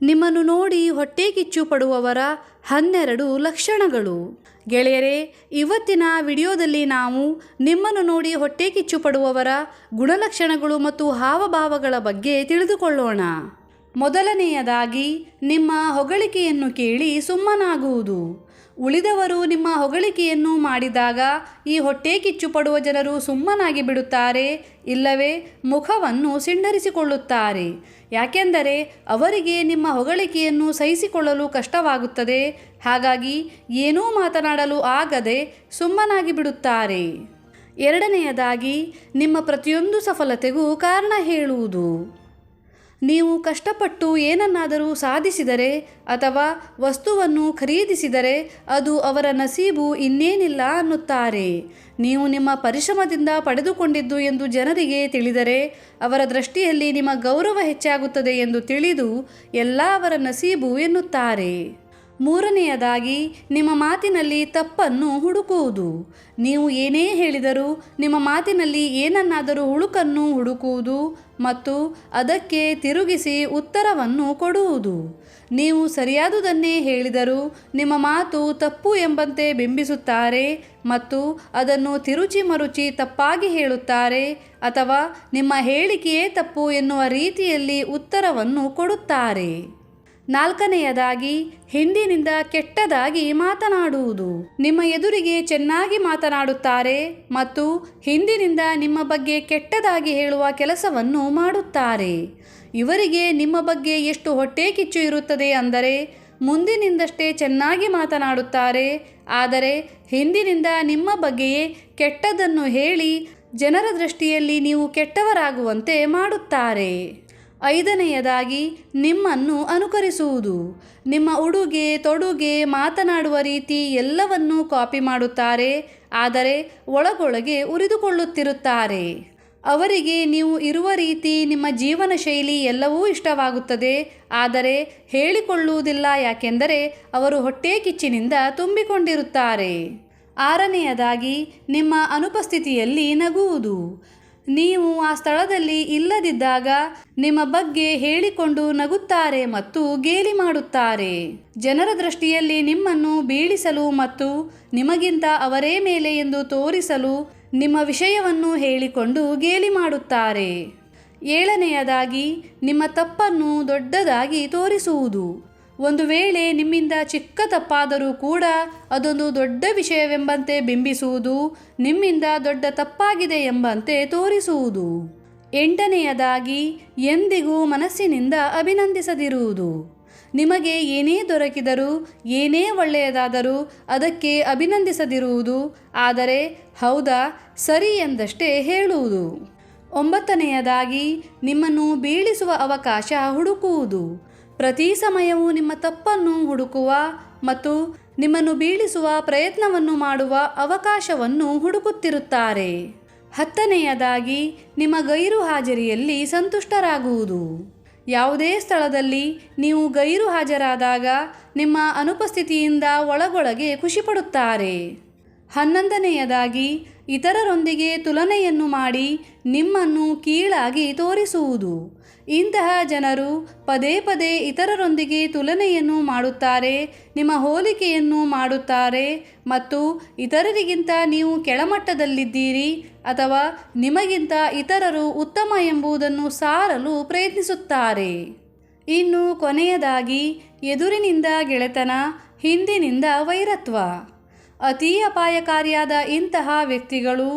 ನಿಮ್ಮನ್ನು ನೋಡಿ ಹೊಟ್ಟೆ ಕಿಚ್ಚು ಪಡುವವರ 12 ಲಕ್ಷಣಗಳು. ಗೆಳೆಯರೇ, ಇವತ್ತಿನ ವಿಡಿಯೋದಲ್ಲಿ ನಾವು ನಿಮ್ಮನ್ನು ನೋಡಿ ಹೊಟ್ಟೆ ಕಿಚ್ಚು ಪಡುವವರ ಗುಣಲಕ್ಷಣಗಳು ಮತ್ತು ಹಾವಭಾವಗಳ ಬಗ್ಗೆ ತಿಳಿದುಕೊಳ್ಳೋಣ. ಮೊದಲನೆಯದಾಗಿ, ನಿಮ್ಮ ಹೊಗಳಿಕೆಯನ್ನು ಕೇಳಿ ಸುಮ್ಮನಾಗುವುದು. ಉಳಿದವರು ನಿಮ್ಮ ಹೊಗಳಿಕೆಯನ್ನು ಮಾಡಿದಾಗ ಈ ಹೊಟ್ಟೆ ಕಿಚ್ಚು ಪಡುವ ಜನರು ಸುಮ್ಮನಾಗಿ ಬಿಡುತ್ತಾರೆ, ಇಲ್ಲವೇ ಮುಖವನ್ನು ಸಿಂಡರಿಸಿಕೊಳ್ಳುತ್ತಾರೆ. ಯಾಕೆಂದರೆ ಅವರಿಗೆ ನಿಮ್ಮ ಹೊಗಳಿಕೆಯನ್ನು ಸಹಿಸಿಕೊಳ್ಳಲು ಕಷ್ಟವಾಗುತ್ತದೆ. ಹಾಗಾಗಿ ಏನೂ ಮಾತನಾಡಲು ಆಗದೆ ಸುಮ್ಮನಾಗಿ ಬಿಡುತ್ತಾರೆ. ಎರಡನೆಯದಾಗಿ, ನಿಮ್ಮ ಪ್ರತಿಯೊಂದು ಸಫಲತೆಗೂ ಕಾರಣ ಹೇಳುವುದು. ನೀವು ಕಷ್ಟಪಟ್ಟು ಏನನ್ನಾದರೂ ಸಾಧಿಸಿದರೆ ಅಥವಾ ವಸ್ತುವನ್ನು ಖರೀದಿಸಿದರೆ ಅದು ಅವರ ನಸೀಬು, ಇನ್ನೇನಿಲ್ಲ ಅನ್ನುತ್ತಾರೆ. ನೀವು ನಿಮ್ಮ ಪರಿಶ್ರಮದಿಂದ ಪಡೆದುಕೊಂಡಿದ್ದು ಎಂದು ಜನರಿಗೆ ತಿಳಿದರೆ ಅವರ ದೃಷ್ಟಿಯಲ್ಲಿ ನಿಮ್ಮ ಗೌರವ ಹೆಚ್ಚಾಗುತ್ತದೆ ಎಂದು ತಿಳಿದು ಎಲ್ಲ ಅವರ ನಸೀಬು ಎನ್ನುತ್ತಾರೆ. ಮೂರನೆಯದಾಗಿ, ನಿಮ್ಮ ಮಾತಿನಲ್ಲಿ ತಪ್ಪನ್ನು ಹುಡುಕುವುದು. ನೀವು ಏನೇ ಹೇಳಿದರೂ ನಿಮ್ಮ ಮಾತಿನಲ್ಲಿ ಏನನ್ನಾದರೂ ಹುಳುಕನ್ನು ಹುಡುಕುವುದು ಮತ್ತು ಅದಕ್ಕೆ ತಿರುಗಿಸಿ ಉತ್ತರವನ್ನು ಕೊಡುವುದು. ನೀವು ಸರಿಯಾದುದನ್ನೇ ಹೇಳಿದರೂ ನಿಮ್ಮ ಮಾತು ತಪ್ಪು ಎಂಬಂತೆ ಬಿಂಬಿಸುತ್ತಾರೆ ಮತ್ತು ಅದನ್ನು ತಿರುಚಿ ಮರುಚಿ ತಪ್ಪಾಗಿ ಹೇಳುತ್ತಾರೆ ಅಥವಾ ನಿಮ್ಮ ಹೇಳಿಕೆಯೇ ತಪ್ಪು ಎನ್ನುವ ರೀತಿಯಲ್ಲಿ ಉತ್ತರವನ್ನು ಕೊಡುತ್ತಾರೆ. ನಾಲ್ಕನೆಯದಾಗಿ, ಹಿಂದಿನಿಂದ ಕೆಟ್ಟದಾಗಿ ಮಾತನಾಡುವುದು. ನಿಮ್ಮ ಎದುರಿಗೆ ಚೆನ್ನಾಗಿ ಮಾತನಾಡುತ್ತಾರೆ ಮತ್ತು ಹಿಂದಿನಿಂದ ನಿಮ್ಮ ಬಗ್ಗೆ ಕೆಟ್ಟದಾಗಿ ಹೇಳುವ ಕೆಲಸವನ್ನು ಮಾಡುತ್ತಾರೆ. ಇವರಿಗೆ ನಿಮ್ಮ ಬಗ್ಗೆ ಎಷ್ಟು ಹೊಟ್ಟೆ ಕಿಚ್ಚು ಇರುತ್ತದೆ ಅಂದರೆ ಮುಂದಿನಿಂದಷ್ಟೇ ಚೆನ್ನಾಗಿ ಮಾತನಾಡುತ್ತಾರೆ, ಆದರೆ ಹಿಂದಿನಿಂದ ನಿಮ್ಮ ಬಗ್ಗೆಯೇ ಕೆಟ್ಟದ್ದನ್ನು ಹೇಳಿ ಜನರ ದೃಷ್ಟಿಯಲ್ಲಿ ನೀವು ಕೆಟ್ಟವರಾಗುವಂತೆ ಮಾಡುತ್ತಾರೆ. ಐದನೆಯದಾಗಿ, ನಿಮ್ಮನ್ನು ಅನುಕರಿಸುವುದು. ನಿಮ್ಮ ಉಡುಗೆ ತೊಡುಗೆ, ಮಾತನಾಡುವ ರೀತಿ ಎಲ್ಲವನ್ನೂ ಕಾಪಿ ಮಾಡುತ್ತಾರೆ, ಆದರೆ ಒಳಗೊಳಗೆ ಉರಿದುಕೊಳ್ಳುತ್ತಿರುತ್ತಾರೆ. ಅವರಿಗೆ ನೀವು ಇರುವ ರೀತಿ, ನಿಮ್ಮ ಜೀವನ ಶೈಲಿ ಎಲ್ಲವೂ ಇಷ್ಟವಾಗುತ್ತದೆ, ಆದರೆ ಹೇಳಿಕೊಳ್ಳುವುದಿಲ್ಲ. ಯಾಕೆಂದರೆ ಅವರು ಹೊಟ್ಟೆ ಕಿಚ್ಚಿನಿಂದ ತುಂಬಿಕೊಂಡಿರುತ್ತಾರೆ. ಆರನೆಯದಾಗಿ, ನಿಮ್ಮ ಅನುಪಸ್ಥಿತಿಯಲ್ಲಿ ನಗುವುದು. ನೀವು ಆ ಸ್ಥಳದಲ್ಲಿ ಇಲ್ಲದಿದ್ದಾಗ ನಿಮ್ಮ ಬಗ್ಗೆ ಹೇಳಿಕೊಂಡು ನಗುತ್ತಾರೆ ಮತ್ತು ಗೇಲಿ ಮಾಡುತ್ತಾರೆ. ಜನರ ದೃಷ್ಟಿಯಲ್ಲಿ ನಿಮ್ಮನ್ನು ಬೀಳಿಸಲು ಮತ್ತು ನಿಮಗಿಂತ ಅವರೇ ಮೇಲೆ ಎಂದು ತೋರಿಸಲು ನಿಮ್ಮ ವಿಷಯವನ್ನು ಹೇಳಿಕೊಂಡು ಗೇಲಿ ಮಾಡುತ್ತಾರೆ. ಏಳನೆಯದಾಗಿ, ನಿಮ್ಮ ತಪ್ಪನ್ನು ದೊಡ್ಡದಾಗಿ ತೋರಿಸುವುದು. ಒಂದು ವೇಳೆ ನಿಮ್ಮಿಂದ ಚಿಕ್ಕ ತಪ್ಪಾದರೂ ಕೂಡ ಅದೊಂದು ದೊಡ್ಡ ವಿಷಯವೆಂಬಂತೆ ಬಿಂಬಿಸುವುದು, ನಿಮ್ಮಿಂದ ದೊಡ್ಡ ತಪ್ಪಾಗಿದೆ ಎಂಬಂತೆ ತೋರಿಸುವುದು. ಎಂಟನೆಯದಾಗಿ, ಎಂದಿಗೂ ಮನಸ್ಸಿನಿಂದ ಅಭಿನಂದಿಸದಿರುವುದು. ನಿಮಗೆ ಏನೇ ದೊರಕಿದರೂ ಏನೇ ಒಳ್ಳೆಯದಾದರೂ ಅದಕ್ಕೆ ಅಭಿನಂದಿಸದಿರುವುದು, ಆದರೆ ಹೌದಾ ಸರಿ ಎಂದಷ್ಟೇ ಹೇಳುವುದು. ಒಂಬತ್ತನೆಯದಾಗಿ, ನಿಮ್ಮನ್ನು ಬೀಳಿಸುವ ಅವಕಾಶ ಹುಡುಕುವುದು. ಪ್ರತಿ ಸಮಯವೂ ನಿಮ್ಮ ತಪ್ಪನ್ನು ಹುಡುಕುವ ಮತ್ತು ನಿಮ್ಮನ್ನು ಬೀಳಿಸುವ ಪ್ರಯತ್ನವನ್ನು ಮಾಡುವ ಅವಕಾಶವನ್ನು ಹುಡುಕುತ್ತಿರುತ್ತಾರೆ. ಹತ್ತನೆಯದಾಗಿ, ನಿಮ್ಮ ಗೈರು ಹಾಜರಿಯಲ್ಲಿ ಸಂತುಷ್ಟರಾಗುವುದು. ಯಾವುದೇ ಸ್ಥಳದಲ್ಲಿ ನೀವು ಗೈರು ಹಾಜರಾದಾಗ ನಿಮ್ಮ ಅನುಪಸ್ಥಿತಿಯಿಂದ ಒಳಗೊಳಗೆ ಖುಷಿಪಡುತ್ತಾರೆ. 11ನೆಯದಾಗಿ, ಇತರರೊಂದಿಗೆ ತುಲನೆಯನ್ನು ಮಾಡಿ ನಿಮ್ಮನ್ನು ಕೀಳಾಗಿ ತೋರಿಸುವುದು. ಇಂತಹ ಜನರು ಪದೇ ಪದೇ ಇತರರೊಂದಿಗೆ ತುಲನೆಯನ್ನು ಮಾಡುತ್ತಾರೆ, ನಿಮ್ಮ ಹೋಲಿಕೆಯನ್ನು ಮಾಡುತ್ತಾರೆ ಮತ್ತು ಇತರರಿಗಿಂತ ನೀವು ಕೆಳಮಟ್ಟದಲ್ಲಿದ್ದೀರಿ ಅಥವಾ ನಿಮಗಿಂತ ಇತರರು ಉತ್ತಮ ಎಂಬುದನ್ನು ಸಾರಲು ಪ್ರಯತ್ನಿಸುತ್ತಾರೆ. ಇನ್ನು ಕೊನೆಯದಾಗಿ, ಎದುರಿನಿಂದ ಗೆಳೆತನ, ಹಿಂದಿನಿಂದ ವೈರತ್ವ. ಅತೀ ಅಪಾಯಕಾರಿಯಾದ ಇಂತಹ ವ್ಯಕ್ತಿಗಳು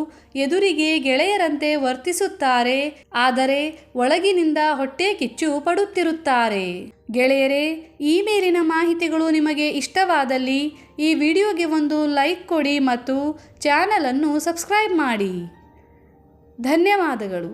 ಎದುರಿಗೆ ಗೆಳೆಯರಂತೆ ವರ್ತಿಸುತ್ತಾರೆ, ಆದರೆ ಒಳಗಿನಿಂದ ಹೊಟ್ಟೆ ಕಿಚ್ಚು ಪಡುತ್ತಿರುತ್ತಾರೆ. ಗೆಳೆಯರೇ, ಈ ಮೇಲಿನ ಮಾಹಿತಿಗಳು ನಿಮಗೆ ಇಷ್ಟವಾದಲ್ಲಿ ಈ ವಿಡಿಯೋಗೆ ಒಂದು ಲೈಕ್ ಕೊಡಿ ಮತ್ತು ಚಾನಲನ್ನು ಸಬ್ಸ್ಕ್ರೈಬ್ ಮಾಡಿ. ಧನ್ಯವಾದಗಳು.